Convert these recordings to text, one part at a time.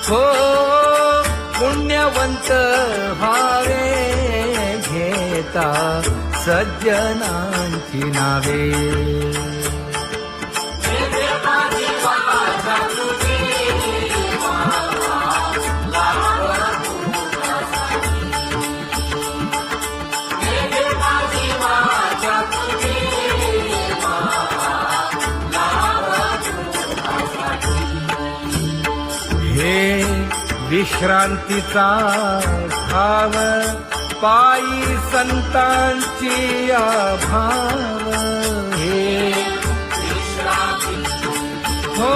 हो पुण्यवंत व्हावे घेता सज्जनांची नावे. हे विश्रांतीचा भाव पायी संतांची भाव. हे हो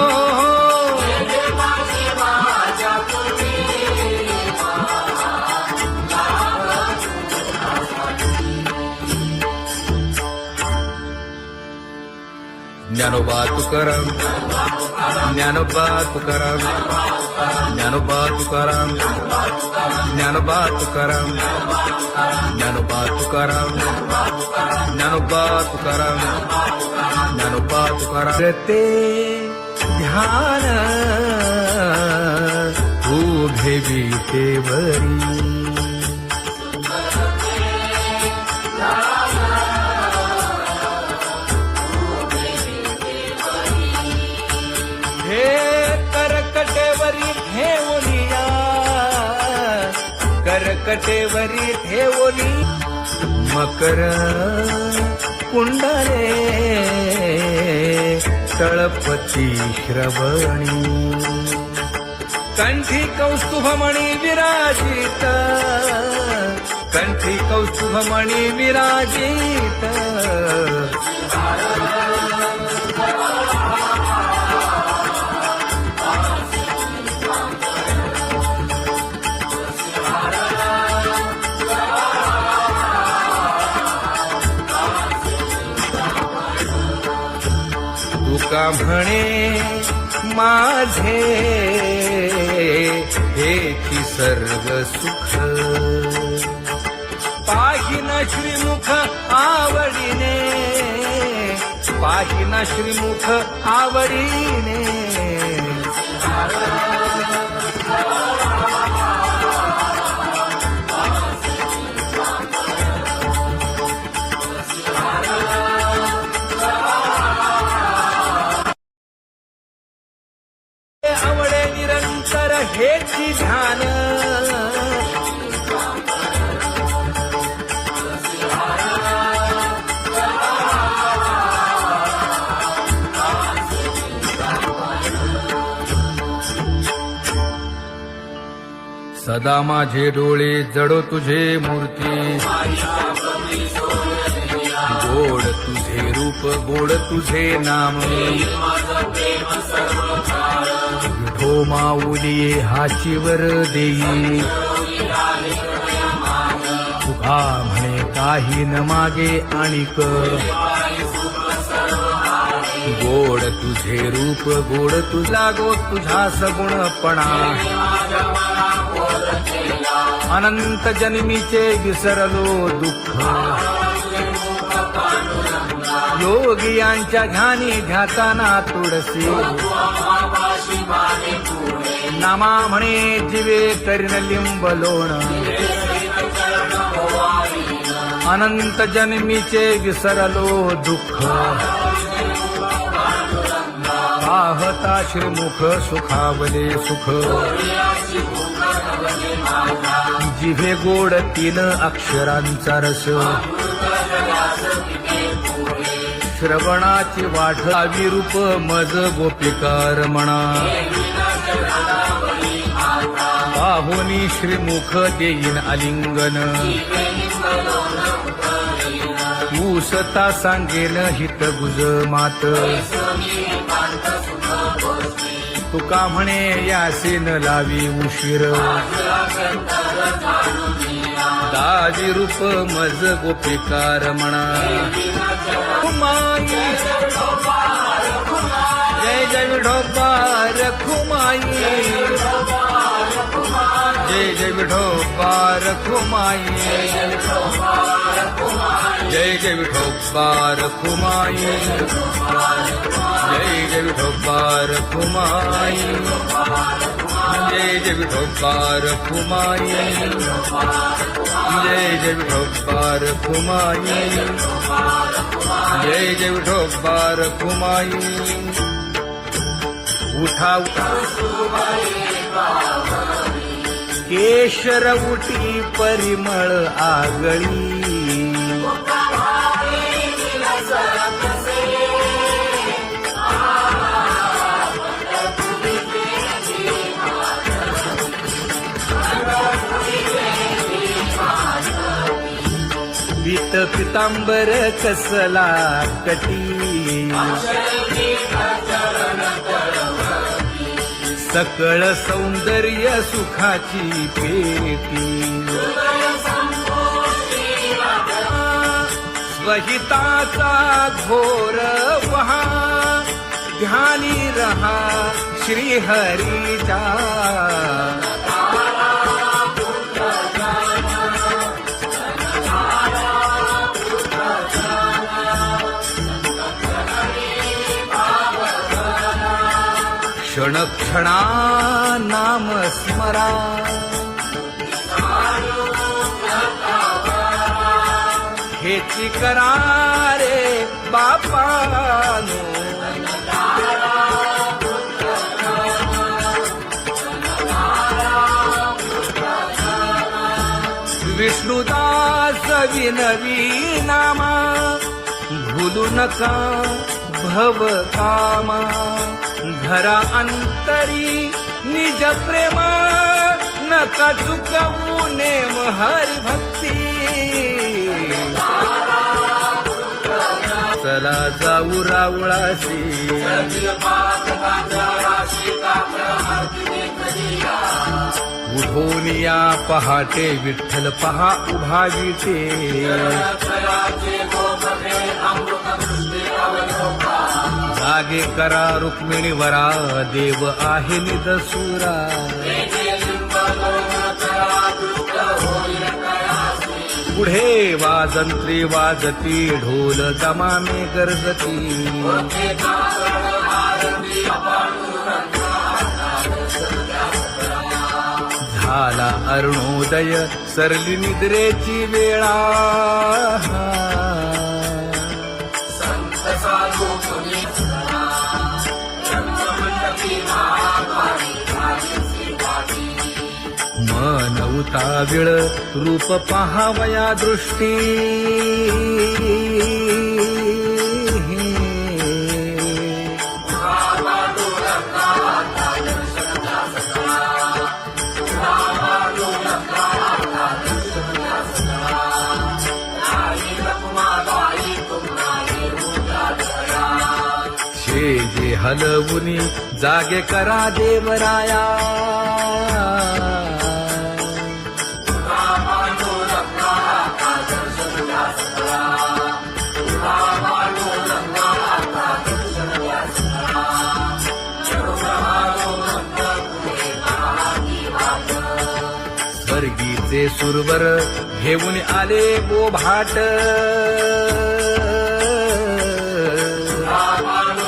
ज्ञानोबा तुकाराम ज्ञानोबा तुकाराम ज्ञानोबा तुकाराम ज्ञानोबा तुकाराम ज्ञानोबा तुकाराम ज्ञानोबा तुकाराम ज्ञानोबा तुकाराम. ते ध्यान उभे विटेवरी करकटेवरी ठेवली मकर कुंडले तळपती श्रवणी. कंठी कौस्तुभमणी विराजित कंठी कौस्तुभमणी विराजित. तुका म्हणे माझे हेची सर्व सुख पाहिन श्रीमुख आवडीने पाहिन श्रीमुख आवडीने. आवडे निरंतर हेची ध्यान सदा माझे डोळे जडो तुझे मूर्ती. गोड तुझे रूप गोड तुझे नाम. विठो माऊली हाचीवर देई तुका म्हणे काही न मागे आणिक. गोड तुझे रूप गोड तुझा गो तुझा सगुणपणा. अनंत जन्मीचे विसरलो दुःख. योगियांच्या ध्यानी ध्याताना तुळसी. नामा म्हणे जीवे करीन लिंब लोण. अनंत जन्मीचे विसरलो दुःख. पाहता श्रीमुख सुखावले सुख. जिभे गोड 3 अक्षरांचा रस. श्रवणाची वाट विरूप मज गोपिकार म्हणा. पाहुनी श्रीमुख देईन आलिंगन. ऊसता सांगेन हित गुज मात. तुका म्हणे यासीन लावी उशीर. दाजी रूप मज गोपिकार म्हणा. जय जय विठोबा रखुमाई. जय जय विठोबा रखुमाई. जय जय विठोबा रखुमाई. जय जय विठोबा रखुमाई. जय जय विठोबार कुमाई, जय जय विठोबार कुमाई, जय जय विठोबार कुमाई. उठा केशर उटी परिमळ आगळी, पीत पितांबर कसला कटी, सकळ सौंदर्य सुखाची पेटी. स्वहिताचा घोर वहा, ध्यानी रहा श्रीहरीचा. क्षण क्षणा नाम स्मरा, हेची करा रे बापानो. विष्णुदास विनवी नामा, भूलू नका भव कामा. घरा अंतरी निज प्रेम, नका चुकवू नेम हरी भक्ती. चला जाऊ रावळाशी, उठून या पहाटे विठ्ठल पहा उभा विटे. जागे करा रुक्मिणी वरा, देव आहे निदसुरा. पुढे वाजंत्री वाजती, ढोल दमामे गरजती. झाला अरुणोदय, सरली निद्रेची वेळा. मन उताविळ रूप पहावया दृष्टी. जे हलवुनी जागे करा देवराया. स्वर्गीचे सुरवर घेऊन आले बोभाट.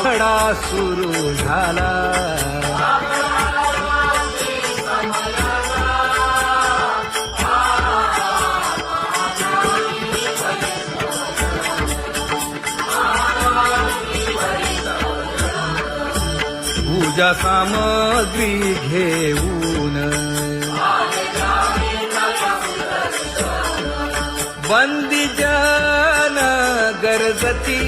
खडा सुरू झाला, पूजा सामग्री घेऊन. बंदी जन गरजती,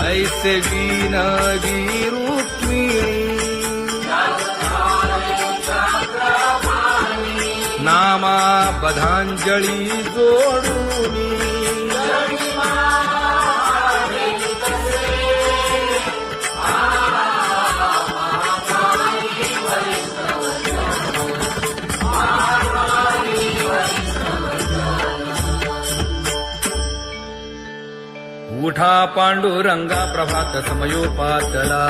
ऐसे विनवी रुक्मिणी, नामा बधांजळी जोडूनी. उठा पांडुरंगा प्रभात समयोपातला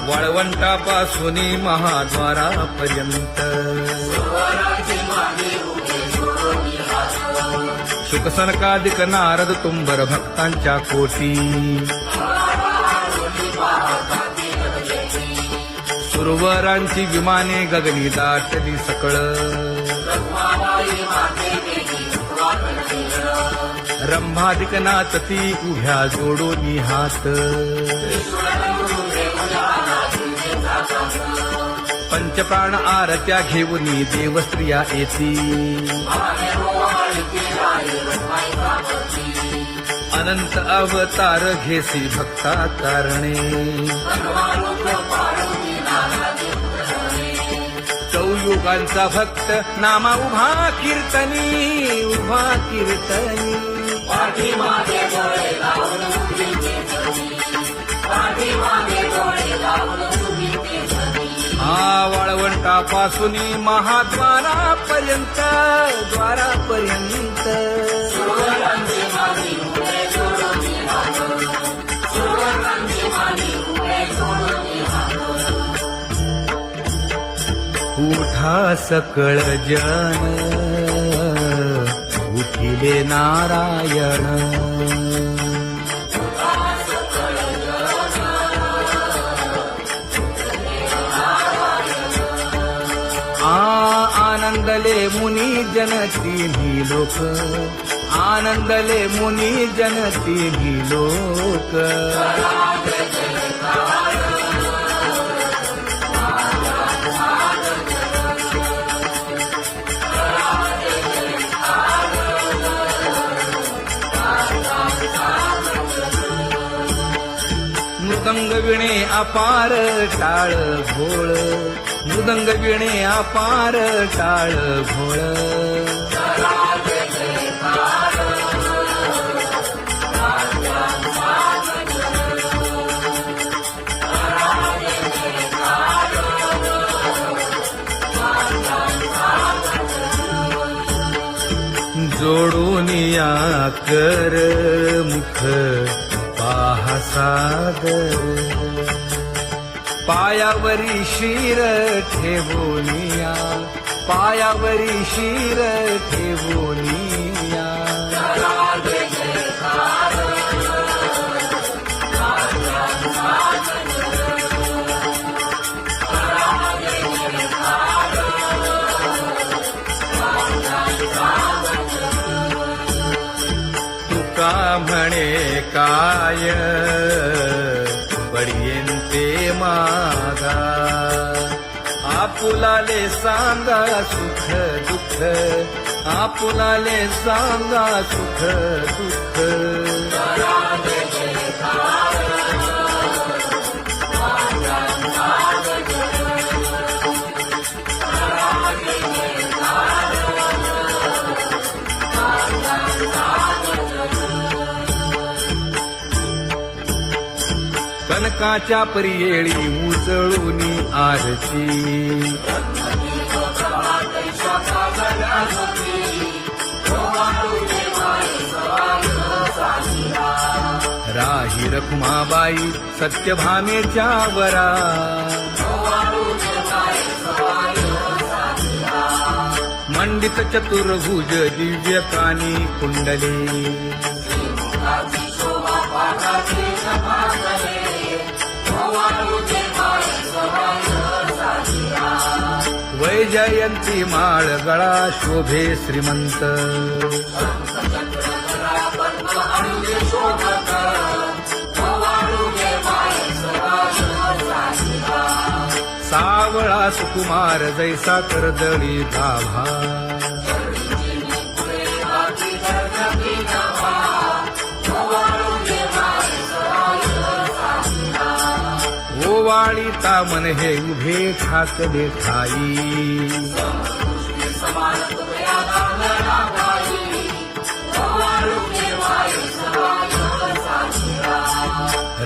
वाळवंटापासून महाद्वारापर्यंत शुकसनकादिक नारद तुंबर भक्तांच्या कोटी सुरवरांची विमाने गगनी दाटली सकळ रंभादिक नाचती उभ्या जोडोनी हात पंचप्राण आरत्या घेऊनी देवस्त्रिया येती अनंत अवतार घेसी भक्ता कारणे चौयुगांचा भक्त नामा उभा कीर्तनी वाळवंटापासून महाद्वारापर्यंत उठा सकळ जन उठिले नारायण आनंदले मुनी जन तिन्ही लोक आनंदले मुनी जन तिन्ही लोक मृदंग विणे अपार टाळ घोळ मृदंग विणे अपार टाळ घोळ जोडूनिया कर मुख पाहा सागर पायावरी शिर ठेवोनिया पायावरी शिर ठेवोनिया तुका म्हणे काय पडियेंते मागा आपुलाले सांगा सुख दुःख आपुलाले सांगा सुख दुःख कनकाच्या परियेळी उजळूनी आरती राही रखुमाबाई सत्यभामेच्या वरा मंडित चतुर्भुज दिव्य कानी कुंडले वैजयंती माळ गळा शोभे श्रीमंत सावळा सुकुमार जैसा करदळी गाभा ओवाळीता मन हे उभे ठाकले ठाई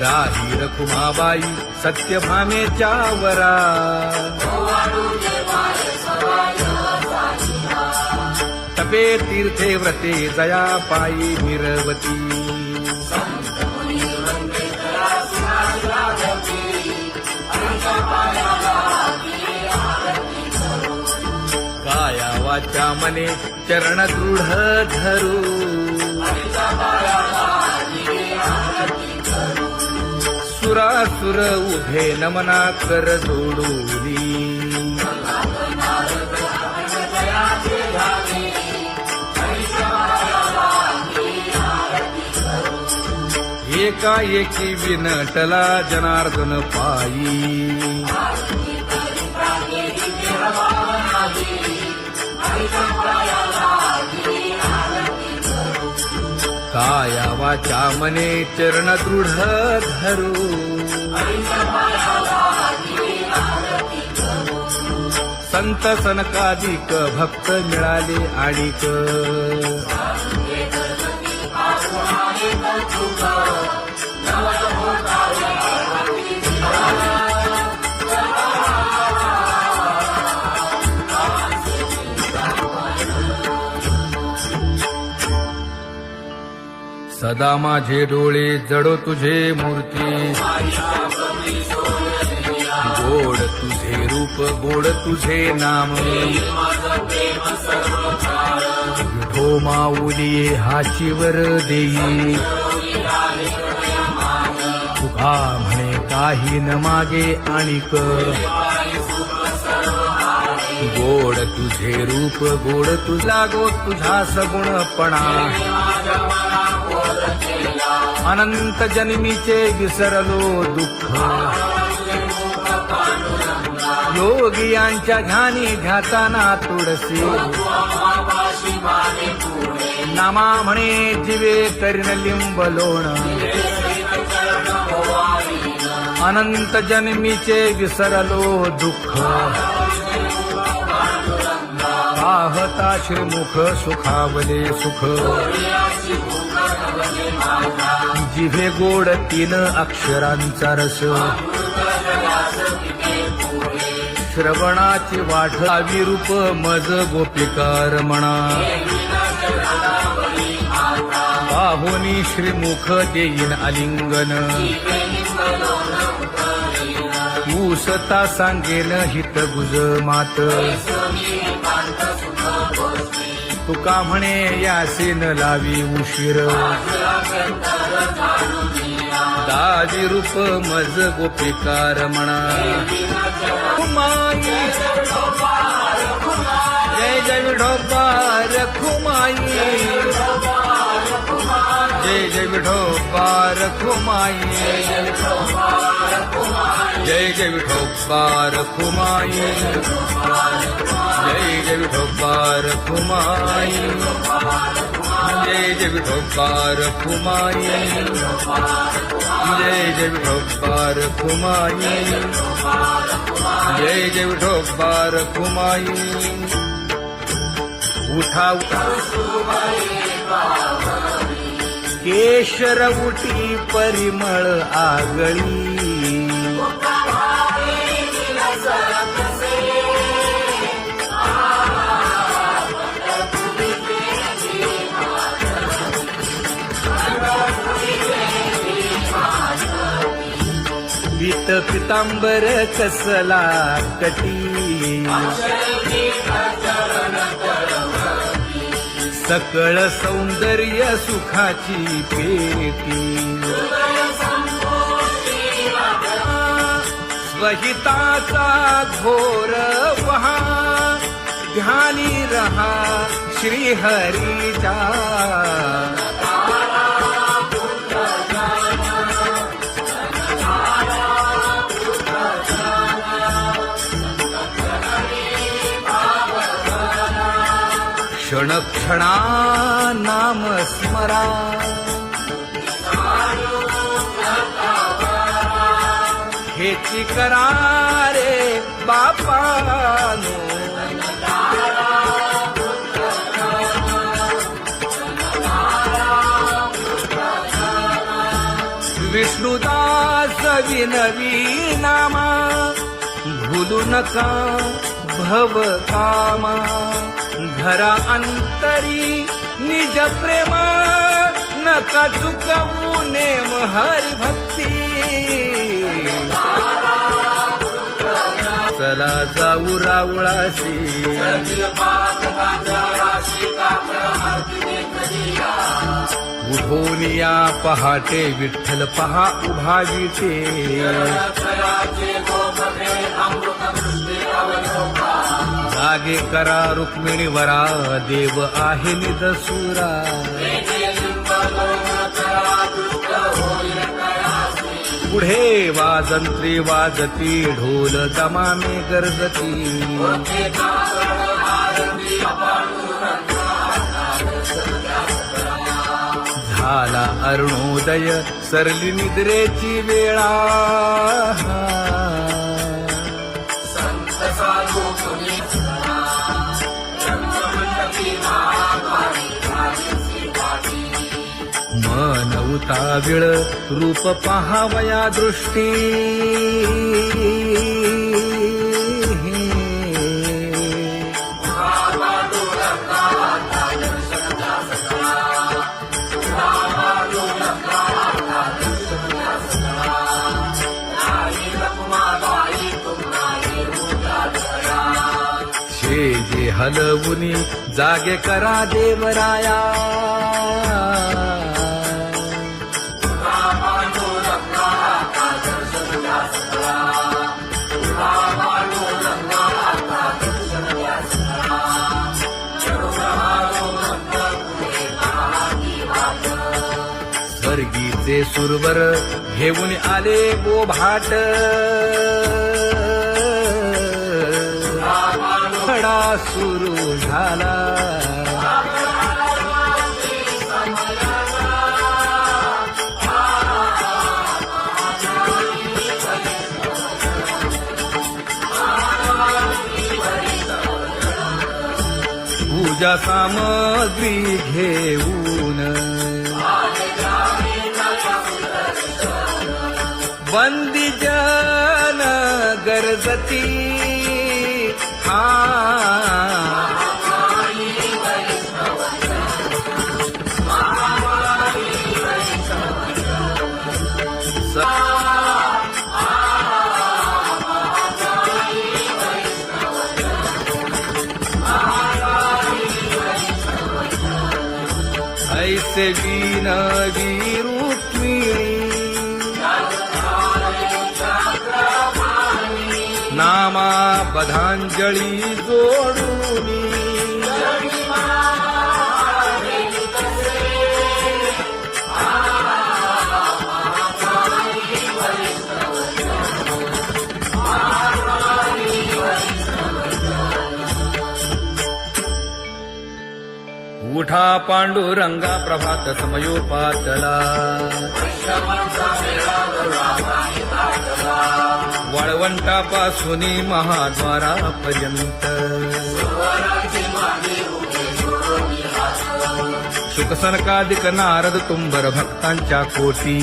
राही रखुमाबाई सत्यभामेच्या वरा नभे तीर्थे व्रते जया पायी निरवती काया वाचा मने चरण दृढ धरू सुरासुर उभे नमना कर जोडूनी एकाएकी विनटला जनार्दन पायी काया वाचा मने चरण दृढ धरू संत सनकादिक भक्त मिळाले आणिक सदा माझे डोळे जडो तुझे मूर्ती गोड तुझे रूप गोड तुझे नाम विठो माऊली हाचीवर देई तुका म्हणे काही न मागे आणिक गोड तुझे रूप गोड तुझा गो तुझा सगुणपणा अनंत जन्मीचे विसरलो दुःख योगियांच्या ध्यानी ध्याताना तुळसी नामा म्हणे जीवे करीन लिंब लोण अनंत जन्मीचे विसरलो दुःख पाहता श्रीमुख सुखावले सुख जिभे गोड 3 अक्षरांचा रस श्रवणाची वाट विरूप मज गोपिकार म्हणा पाहुनी श्रीमुख देईन आलिंगन ऊसता सांगेन हित गुज मात तुका म्हणे यासीन लावी उशीर दाजी रूप मज गोपिकार म्हणा जय जय विठोबा रखुमाई जय जय विठोबा रखुमाई जय जय विठोबा रखुमाई जय जय विठोबा रखुमाई जय जय विठोबा रखुमाई जय जय विठोबा रखुमाई जय जय विठोबा रखुमाई उठा केशर उटी परिमळ आगळी पीत पितांबर कसला कटी सकळ सौंदर्य सुखाची पेटी स्वहिताचा घोर वहा ध्यानी रहा श्रीहरीचा क्षण क्षणा नाम स्मरा हेची करा रे बापानो विष्णुदास विनवी नामा भूलू नका भव कामा धरा अंतरी निज प्रेम नका चुकवू नेम हरी भक्ती चला जाऊ रावळाशी उठोनिया पहाटे विठ्ठल पहा उभा विटे जागे करा रुक्मिणी वरा देव आहे निदसुरा पुढे वाजंत्री वाजती ढोल दमामे गरजती झाला अरुणोदय सरली निद्रेची वेळा मन उताविळ रूप पहावया दृष्टी जे हलवुनी जागे करा देवराया स्वर्गीचे सुरवर घेऊन आले बोभाट खडा सुरू झाला पूजा सामग्री घेऊन वंदी जन गरजती ऐसे विनवी रुक्मिणी नामा बधांजळी जोडूनी उठा पांडुरंगा प्रभात समयोपातला वाळवंटापासून महाद्वारापर्यंत शुकसनकादिक नारद तुंबर भक्तांच्या कोटी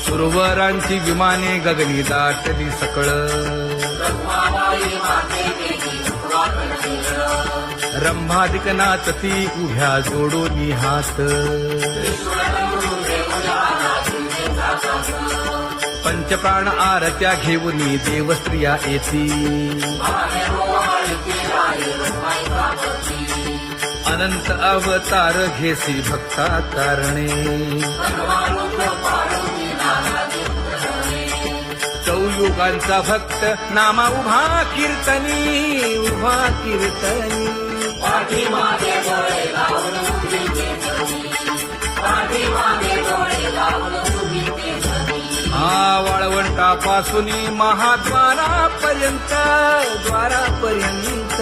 सुरवरांची विमाने गगनी दाटली सकळ रंभादिक नाचती उभ्या जोडोनी हात पंचप्राण आरत्या घेऊनी देवस्त्रिया येती अनंत अवतार घेसी भक्ता कारणे चौयुगांचा भक्त नामा उभा कीर्तनी उभा कीर्तनी वाळवंटापासून महाद्वारापर्यंत द्वारापर्यंत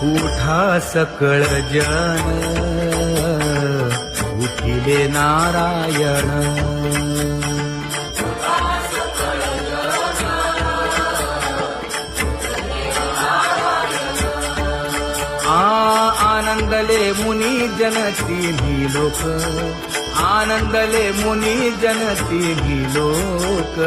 उठा सकळ जन उठिले नारायण आनंदले मुनी जनती लोक आनंदले मुनी जनती लोक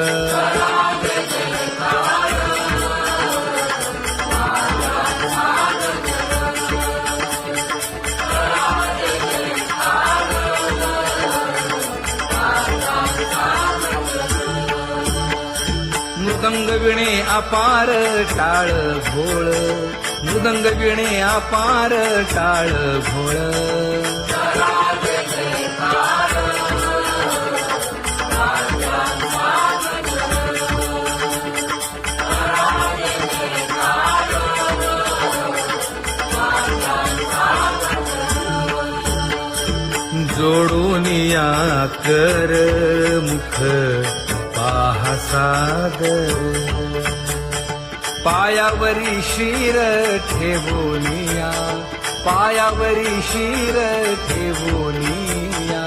मृदंग विणे अपार टाळ भोळ मृदंग विणे अपार टाळ भोळ जोडून या कर मुख पाहा सागर पायावरी शिर ठेवोनिया पायावरी शिर ठेवोनिया